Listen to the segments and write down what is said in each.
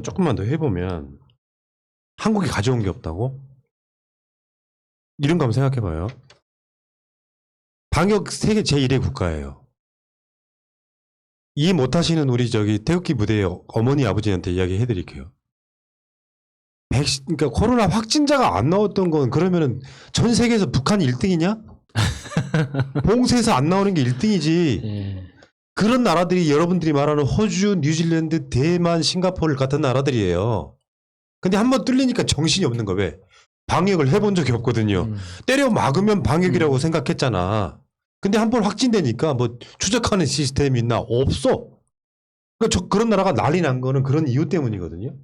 조금만 더 해보면 한국이 가져온 게 없다고? 이런 거 한번 생각해봐요. 방역 세계 제1의 국가예요. 이해 못하시는 우리 태극기 부대의 어머니 아버지한테 이야기해드릴게요. 그러니까 코로나 확진자가 안 나왔던 건 그러면은 전 세계에서 북한이 1등이냐? 봉쇄에서 안 나오는 게 1등이지. 예. 그런 나라들이 여러분들이 말하는 호주, 뉴질랜드, 대만, 싱가포르 같은 나라들이에요. 근데 한번 뚫리니까 정신이 없는 거 왜? 방역을 해본 적이 없거든요. 때려 막으면 방역이라고 생각했잖아. 근데 한번 확진되니까 뭐 추적하는 시스템이 있나? 없어. 그러니까 그런 나라가 난리 난 거는 그런 이유 때문이거든요.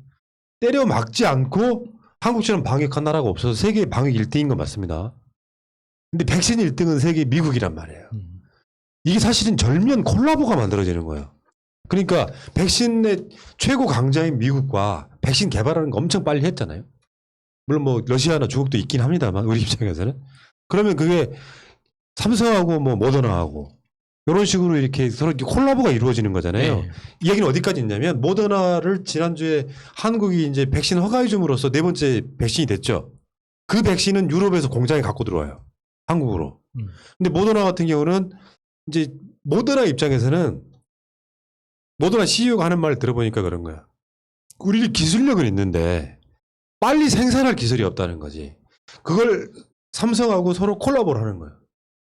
때려 막지 않고 한국처럼 방역한 나라가 없어서 세계 방역 1등인 건 맞습니다. 근데 백신 1등은 세계 미국이란 말이에요. 이게 사실은 절묘한 콜라보가 만들어지는 거예요. 그러니까 백신의 최고 강자인 미국과 백신 개발하는 거 엄청 빨리 했잖아요. 물론 뭐 러시아나 중국도 있긴 합니다만 우리 입장에서는. 그러면 그게 삼성하고 뭐 모더나하고 이런 식으로 이렇게 서로 콜라보가 이루어지는 거잖아요. 네. 이 얘기는 어디까지 있냐면 모더나를 지난주에 한국이 이제 백신 허가해 줌으로써 4번째 백신이 됐죠. 그 백신은 유럽에서 공장에 갖고 들어와요. 한국으로. 근데 모더나 같은 경우는 이제 모더나 입장에서는 모더나 CEO가 하는 말을 들어보니까 그런 거야. 우리 기술력은 있는데 빨리 생산할 기술이 없다는 거지. 그걸 삼성하고 서로 콜라보를 하는 거예요.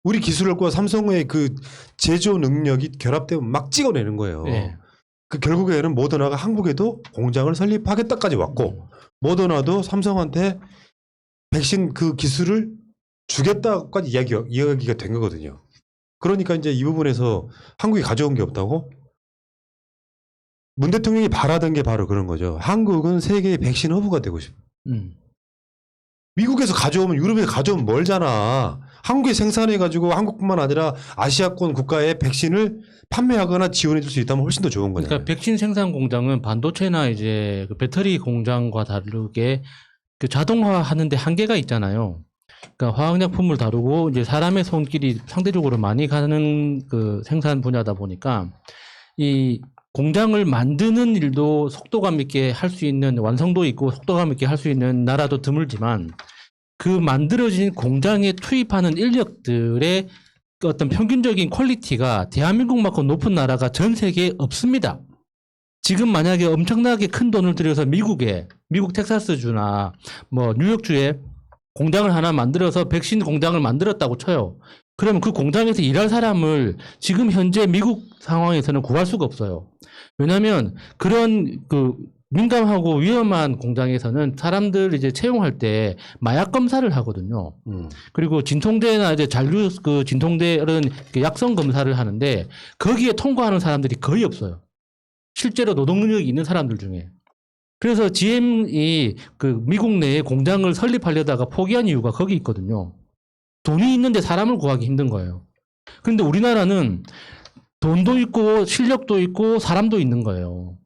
우리 기술력과 삼성의 그 제조 능력이 결합되면 막 찍어내는 거예요. 네. 그 결국에는 모더나가 한국에도 공장을 설립하겠다까지 왔고 모더나도 삼성한테 백신 그 기술을 주겠다까지 이야기가 된 거거든요. 그러니까 이제 이 부분에서 한국이 가져온 게 없다고? 문 대통령이 바라던 게 바로 그런 거죠. 한국은 세계의 백신 허브가 되고 싶어. 미국에서 가져오면 유럽에서 가져오면 멀잖아. 한국에 생산해가지고 한국뿐만 아니라 아시아권 국가에 백신을 판매하거나 지원해 줄 수 있다면 훨씬 더 좋은 거잖아요. 그러니까 백신 생산 공장은 반도체나 이제 그 배터리 공장과 다르게 그 자동화하는데 한계가 있잖아요. 그러니까 화학약품을 다루고 이제 사람의 손길이 상대적으로 많이 가는 그 생산 분야다 보니까 이 공장을 만드는 일도 속도감 있게 할 수 있는 완성도 있고 속도감 있게 할 수 있는 나라도 드물지만 그 만들어진 공장에 투입하는 인력들의 어떤 평균적인 퀄리티가 대한민국만큼 높은 나라가 전 세계에 없습니다. 지금 만약에 엄청나게 큰 돈을 들여서 미국 텍사스주나 뭐 뉴욕주에 공장을 하나 만들어서 백신 공장을 만들었다고 쳐요. 그러면 그 공장에서 일할 사람을 지금 현재 미국 상황에서는 구할 수가 없어요. 왜냐하면 그런 그 민감하고 위험한 공장에서는 사람들 이제 채용할 때 마약 검사를 하거든요. 그리고 진통제나 이제 잔류 그 진통제 이런 그 약성 검사를 하는데 거기에 통과하는 사람들이 거의 없어요. 실제로 노동 능력이 있는 사람들 중에. 그래서 GM이 그 미국 내에 공장을 설립하려다가 포기한 이유가 거기 있거든요. 돈이 있는데 사람을 구하기 힘든 거예요. 그런데 우리나라는 돈도 있고 실력도 있고 사람도 있는 거예요.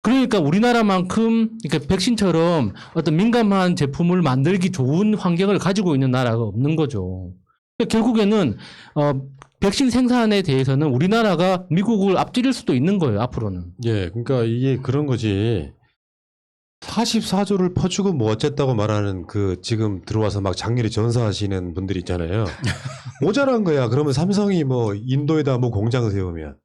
그러니까 우리나라만큼 그러니까 백신처럼 어떤 민감한 제품을 만들기 좋은 환경을 가지고 있는 나라가 없는 거죠. 그러니까 결국에는 백신 생산에 대해서는 우리나라가 미국을 앞지를 수도 있는 거예요, 앞으로는. 예, 그러니까 이게 그런 거지. 44조를 퍼주고 뭐 어쨌다고 말하는 그 지금 들어와서 막 장렬히 전사하시는 분들 있잖아요. 모자란 거야. 그러면 삼성이 뭐 인도에다 뭐 공장 세우면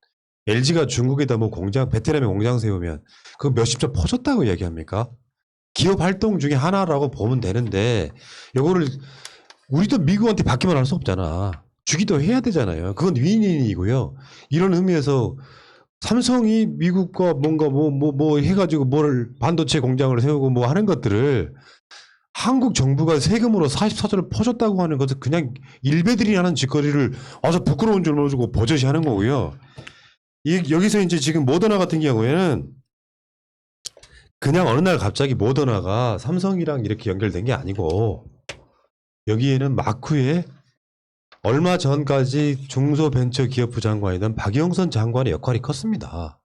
LG가 중국에다 뭐 공장, 베트남에 공장 세우면 그 몇십 조 퍼줬다고 얘기합니까? 기업 활동 중에 하나라고 보면 되는데 요거를 우리도 미국한테 받기만 할 수 없잖아. 주기도 해야 되잖아요. 그건 윈윈이고요. 이런 의미에서 삼성이 미국과 뭔가 뭐 해가지고 뭘 반도체 공장을 세우고 뭐 하는 것들을 한국 정부가 세금으로 44조를 퍼줬다고 하는 것은 그냥 일베들이 하는 짓거리를 와서 부끄러운 줄 모르고 버젓이 하는 거고요. 여기서 이제 지금 모더나 같은 경우에는 그냥 어느 날 갑자기 모더나가 삼성이랑 이렇게 연결된 게 아니고 여기에는 마쿠에 얼마 전까지 중소벤처기업부 장관이던 박영선 장관의 역할이 컸습니다.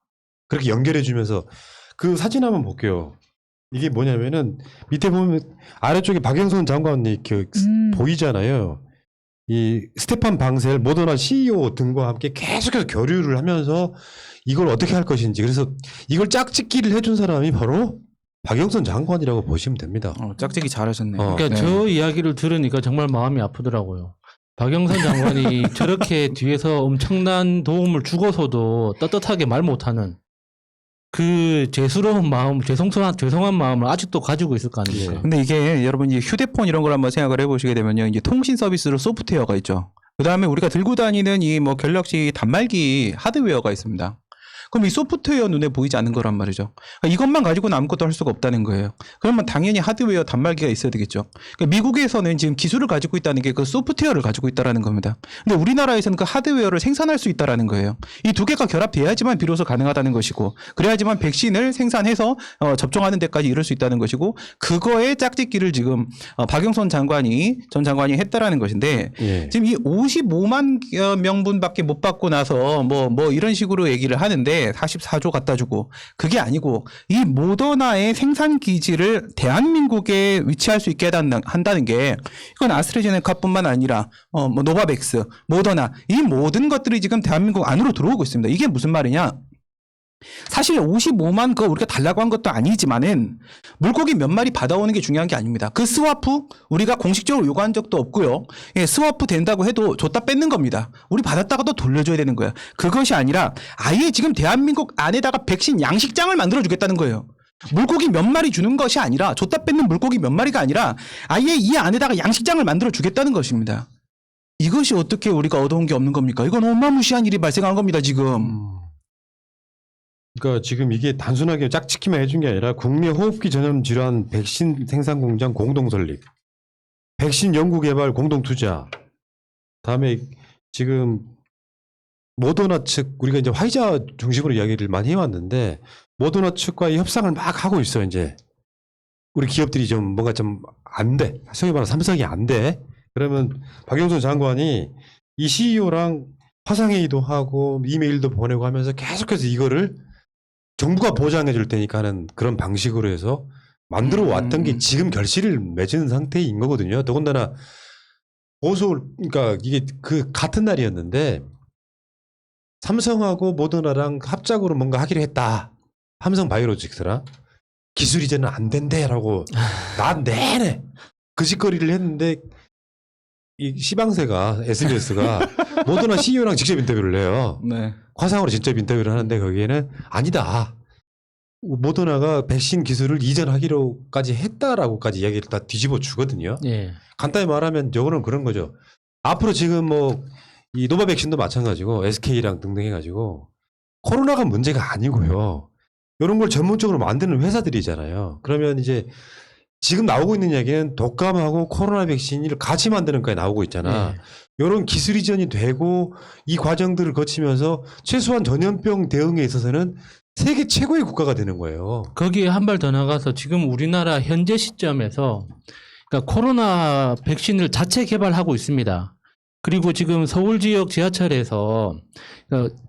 그렇게 연결해주면서 그 사진 한번 볼게요. 이게 뭐냐면은 밑에 보면 아래쪽에 박영선 장관이 보이잖아요. 이 스테판 방셀 모더나 CEO 등과 함께 계속해서 교류를 하면서 이걸 어떻게 할 것인지 그래서 이걸 짝짓기를 해준 사람이 바로 박영선 장관이라고 보시면 됩니다. 짝짓기 잘하셨네요. 어. 그러니까 네. 저 이야기를 들으니까 정말 마음이 아프더라고요. 박영선 장관이 저렇게 뒤에서 엄청난 도움을 주고서도 떳떳하게 말 못하는 그 죄스러운 마음, 죄송한 마음을 아직도 가지고 있을 거 아닙니까? 예. 근데 이게 여러분 이제 휴대폰 이런 걸 한번 생각을 해보시게 되면요, 이제 통신 서비스로 소프트웨어가 있죠. 그 다음에 우리가 들고 다니는 이 뭐 갤럭시 단말기 하드웨어가 있습니다. 그럼 이 소프트웨어 눈에 보이지 않는 거란 말이죠. 이것만 가지고는 아무것도 할 수가 없다는 거예요. 그러면 당연히 하드웨어 단말기가 있어야 되겠죠. 그러니까 미국에서는 지금 기술을 가지고 있다는 게 그 소프트웨어를 가지고 있다라는 겁니다. 근데 우리나라에서는 그 하드웨어를 생산할 수 있다라는 거예요. 이 두 개가 결합돼야지만 비로소 가능하다는 것이고, 그래야지만 백신을 생산해서 접종하는 데까지 이룰 수 있다는 것이고, 그거에 짝짓기를 지금 박영선 전 장관이 했다라는 것인데, 예. 지금 이 55만 명분밖에 못 받고 나서 뭐 이런 식으로 얘기를 하는데 44조 갖다 주고, 그게 아니고 이 모더나의 생산 기지를 대한민국에 위치할 수 있게 한다는 게, 이건 아스트라제네카뿐만 아니라 뭐 노바백스, 모더나, 이 모든 것들이 지금 대한민국 안으로 들어오고 있습니다. 이게 무슨 말이냐? 사실 55만 거 우리가 달라고 한 것도 아니지만은 물고기 몇 마리 받아오는 게 중요한 게 아닙니다. 그 스와프 우리가 공식적으로 요구한 적도 없고요. 예, 스와프 된다고 해도 줬다 뺏는 겁니다. 우리 받았다가 또 돌려줘야 되는 거예요. 그것이 아니라 아예 지금 대한민국 안에다가 백신 양식장을 만들어 주겠다는 거예요. 물고기 몇 마리 주는 것이 아니라, 줬다 뺏는 물고기 몇 마리가 아니라 아예 이 안에다가 양식장을 만들어 주겠다는 것입니다. 이것이 어떻게 우리가 얻어온 게 없는 겁니까? 이건 어마무시한 일이 발생한 겁니다, 지금. 그러니까 지금 이게 단순하게 짝짓기만 해준 게 아니라 국내 호흡기 전염 질환 백신 생산 공장 공동 설립, 백신 연구 개발 공동 투자, 다음에 지금 모더나 측, 우리가 이제 화이자 중심으로 이야기를 많이 해왔는데 모더나 측과의 협상을 막 하고 있어. 이제 우리 기업들이 좀 뭔가 좀 안 돼, 소위 말하는 삼성이 안 돼. 그러면 박영선 장관이 이 CEO랑 화상회의도 하고 이메일도 보내고 하면서 계속해서 이거를 정부가 보장해 줄 테니까 하는 그런 방식으로 해서 만들어 왔던 게 지금 결실을 맺은 상태인 거거든요. 더군다나 그러니까 이게 그 같은 날이었는데 삼성하고 모더나랑 합작으로 뭔가 하기로 했다. 삼성 바이오로직스랑 기술 이제는 안 된대라고 난 내내 그 짓거리를 했는데 이 시방새가 SBS가 모더나 CEO랑 직접 인터뷰를 해요. 네. 화상으로 직접 인터뷰를 하는데 거기에는 아니다. 모더나가 백신 기술을 이전하기로까지 했다라고까지 이야기를 다 뒤집어 주거든요. 예. 간단히 말하면 저거는 그런 거죠. 앞으로 지금 뭐 이 노바 백신도 마찬가지고 SK랑 등등 해가지고 코로나가 문제가 아니고요. 이런 걸 전문적으로 만드는 회사들이잖아요. 그러면 이제 지금 나오고 있는 이야기는 독감하고 코로나 백신을 같이 만드는 거에 나오고 있잖아. 예. 이런 기술 이전이 되고 이 과정들을 거치면서 최소한 전염병 대응에 있어서는 세계 최고의 국가가 되는 거예요. 거기에 한 발 더 나가서 지금 우리나라 현재 시점에서 그러니까 코로나 백신을 자체 개발하고 있습니다. 그리고 지금 서울 지역 지하철에서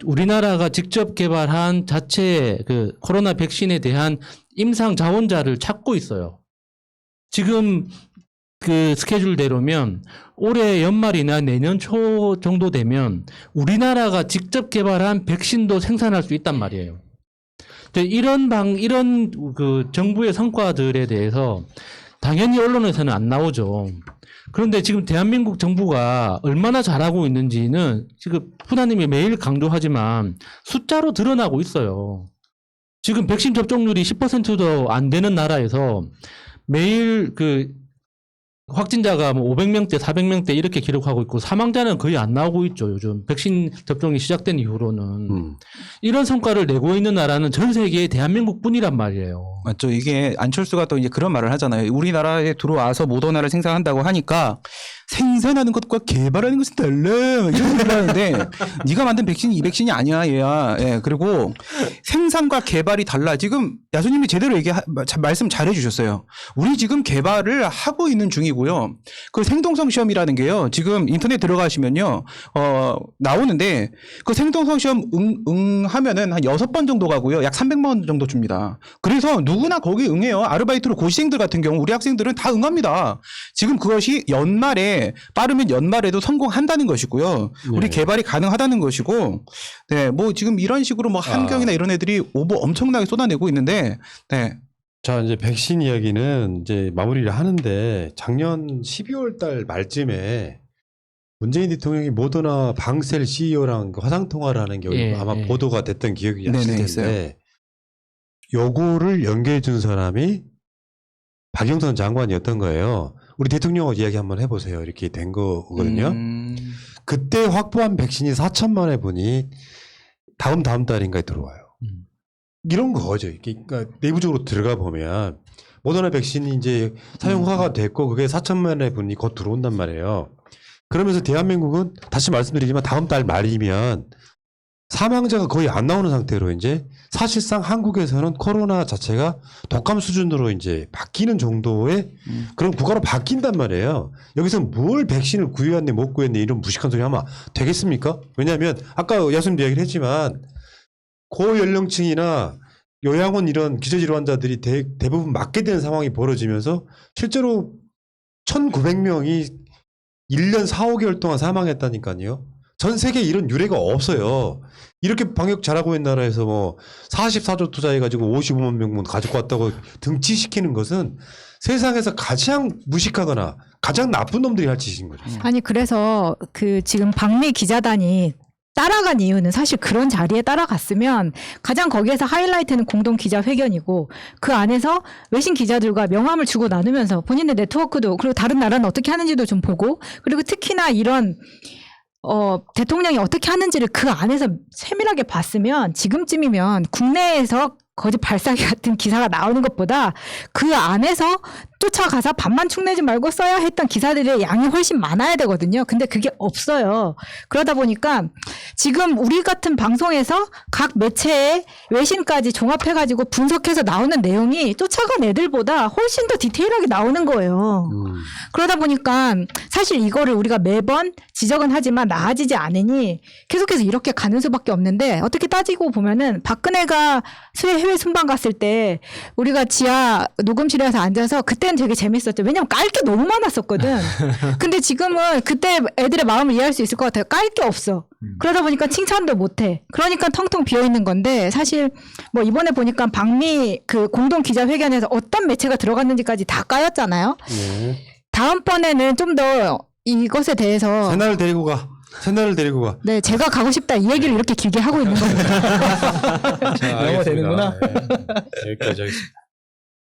우리나라가 직접 개발한 자체 그 코로나 백신에 대한 임상 자원자를 찾고 있어요. 지금 그 스케줄대로면 올해 연말이나 내년 초 정도 되면 우리나라가 직접 개발한 백신도 생산할 수 있단 말이에요. 이런 그 정부의 성과들에 대해서 당연히 언론에서는 안 나오죠. 그런데 지금 대한민국 정부가 얼마나 잘하고 있는지는 지금 푸나님이 매일 강조하지만 숫자로 드러나고 있어요. 지금 백신 접종률이 10%도 안 되는 나라에서 매일 그 확진자가 뭐 500명대, 400명대 이렇게 기록하고 있고 사망자는 거의 안 나오고 있죠. 요즘 백신 접종이 시작된 이후로는. 이런 성과를 내고 있는 나라는 전 세계에 대한민국뿐이란 말이에요. 맞죠. 이게 안철수가 또 이제 그런 말을 하잖아요. 우리나라에 들어와서 모더나를 생산한다고 하니까 생산하는 것과 개발하는 것은 달라. 이런 소리를 하는데 네가 만든 백신이 이 백신이 아니야, 얘야. 예. 그리고 생산과 개발이 달라. 지금 야수님이 제대로 말씀 잘해 주셨어요. 우리 지금 개발을 하고 있는 중이고요. 그 생동성 시험이라는 게요. 지금 인터넷 들어가시면요. 나오는데 그 생동성 시험 응하면은 한 6번 정도 가고요. 약 300만 원 정도 줍니다. 그래서 누구나 거기 응해요. 아르바이트로 고시생들 같은 경우 우리 학생들은 다 응합니다. 지금 그것이 빠르면 연말에도 성공한다는 것이고요. 우리 개발이 가능하다는 것이고, 네, 뭐 지금 이런 식으로 뭐 한경이나 이런 애들이 오보 엄청나게 쏟아내고 있는데, 네. 자, 이제 백신 이야기는 이제 마무리를 하는데 작년 12월 달 말쯤에 문재인 대통령이 모더나 방셀 CEO랑 화상 통화를 하는 게 예, 아마 예. 보도가 됐던 기억이 네네, 나실 있어요. 텐데 요거를 연결해 준 사람이 박영선 장관이었던 거예요. 우리 대통령 이야기 한번 해보세요. 이렇게 된 거거든요. 그때 확보한 백신이 4천만 회분이 다음 달인가에 들어와요. 이런 거죠. 그러니까 내부적으로 들어가 보면 모더나 백신이 이제 사용화가 됐고 그게 4천만 회분이 곧 들어온단 말이에요. 그러면서 대한민국은 다시 말씀드리지만 다음 달 말이면 사망자가 거의 안 나오는 상태로 이제 사실상 한국에서는 코로나 자체가 독감 수준으로 이제 바뀌는 정도의 그런 국가로 바뀐단 말이에요. 여기서 뭘 백신을 구해왔네 못 구했네 이런 무식한 소리 하면 되겠습니까? 왜냐하면 아까 야수님도 얘기를 했지만 고연령층이나 요양원 이런 기저질환 환자들이 대부분 맞게 되는 상황이 벌어지면서 실제로 1,900명이 1년 4, 5개월 동안 사망했다니까요. 전 세계에 이런 유례가 없어요. 이렇게 방역 잘하고 있는 나라에서 뭐 44조 투자해가지고 55만 명분 가지고 왔다고 등치시키는 것은 세상에서 가장 무식하거나 가장 나쁜 놈들이 할 짓인 거죠. 아니 그래서 그 지금 박미 기자단이 따라간 이유는 사실 그런 자리에 따라갔으면 가장 거기에서 하이라이트는 공동 기자회견이고 그 안에서 외신 기자들과 명함을 주고 나누면서 본인의 네트워크도 그리고 다른 나라는 어떻게 하는지도 좀 보고 그리고 특히나 이런 대통령이 어떻게 하는지를 그 안에서 세밀하게 봤으면 지금쯤이면 국내에서 거짓 발사기 같은 기사가 나오는 것보다 그 안에서 쫓아가서 반만 축내지 말고 써야 했던 기사들의 양이 훨씬 많아야 되거든요. 근데 그게 없어요. 그러다 보니까 지금 우리 같은 방송에서 각 매체의 외신까지 종합해가지고 분석해서 나오는 내용이 쫓아간 애들보다 훨씬 더 디테일하게 나오는 거예요. 그러다 보니까 사실 이거를 우리가 매번 지적은 하지만 나아지지 않으니 계속해서 이렇게 가는 수밖에 없는데 어떻게 따지고 보면은 박근혜가 해외 순방 갔을 때 우리가 지하 녹음실에서 앉아서 그때는 되게 재밌었죠. 왜냐면 깔 게 너무 많았었거든. 근데 지금은 그때 애들의 마음을 이해할 수 있을 것 같아요. 깔 게 없어. 그러다 보니까 칭찬도 못해. 그러니까 텅텅 비어 있는 건데 사실 뭐 이번에 보니까 박미 그 공동 기자회견에서 어떤 매체가 들어갔는지까지 다 까였잖아요. 네. 다음번에는 좀 더 이것에 대해서 새날을 데리고 가. 새날을 데리고 가. 네, 제가 가고 싶다 이 얘기를 이렇게 길게 하고 있는 겁니다. 자, 영어 되는구나. 알겠습니다. 네. 여기까지 하겠습니다.